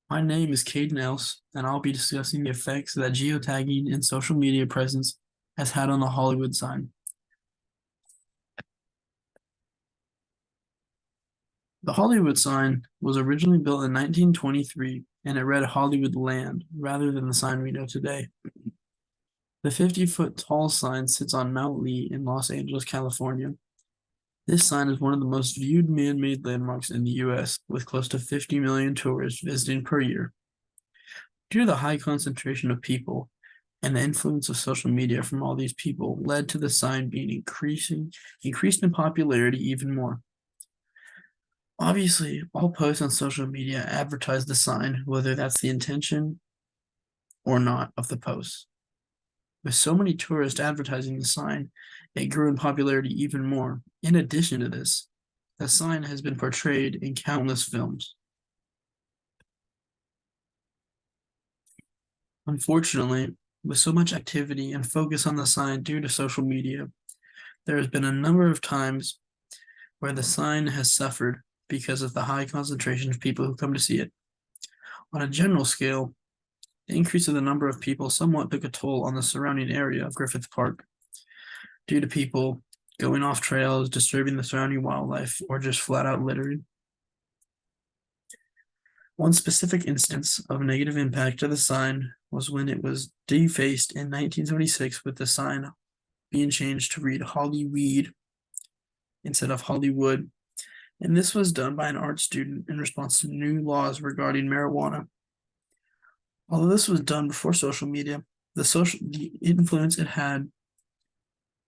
My name is Caden Else, and I'll be discussing the effects that geotagging and social media presence has had on the Hollywood sign. The Hollywood sign was originally built in 1923, and it read Hollywood Land rather than the sign we know today. The 50-foot tall sign sits on Mount Lee in Los Angeles, California. This sign is one of the most viewed man-made landmarks in the U.S., with close to 50 million tourists visiting per year. Due to the high concentration of people and the influence of social media from all these people led to the sign being increased in popularity even more. Obviously, all posts on social media advertise the sign, whether that's the intention or not of the post. With so many tourists advertising the sign, it grew in popularity even more. In addition to this, the sign has been portrayed in countless films. Unfortunately, with so much activity and focus on the sign due to social media, there has been a number of times where the sign has suffered because of the high concentration of people who come to see it. On a general scale, the increase of the number of people somewhat took a toll on the surrounding area of Griffith Park due to people going off trails, disturbing the surrounding wildlife, or just flat out littering. One specific instance of negative impact to the sign was when it was defaced in 1976, with the sign being changed to read Hollyweed instead of Hollywood. And this was done by an art student in response to new laws regarding marijuana. Although this was done before social media, the influence it had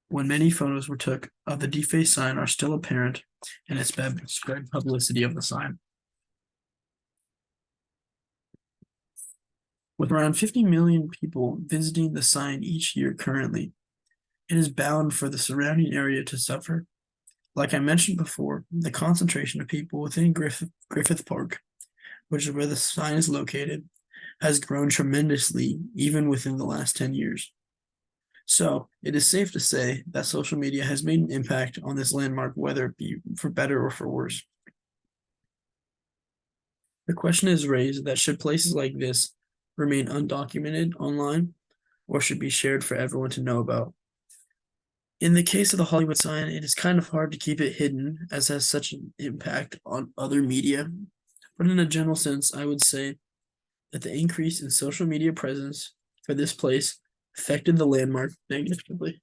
when many photos were took of the defaced sign are still apparent, and it spread publicity of the sign. With around 50 million people visiting the sign each year currently, it is bound for the surrounding area to suffer. Like I mentioned before, the concentration of people within Griffith Park, which is where the sign is located, has grown tremendously even within the last 10 years. So it is safe to say that social media has made an impact on this landmark, whether it be for better or for worse. The question is raised that should places like this remain undocumented online, or should be shared for everyone to know about? In the case of the Hollywood sign, it is kind of hard to keep it hidden as it has such an impact on other media. But in a general sense, I would say that the increase in social media presence for this place affected the landmark negatively.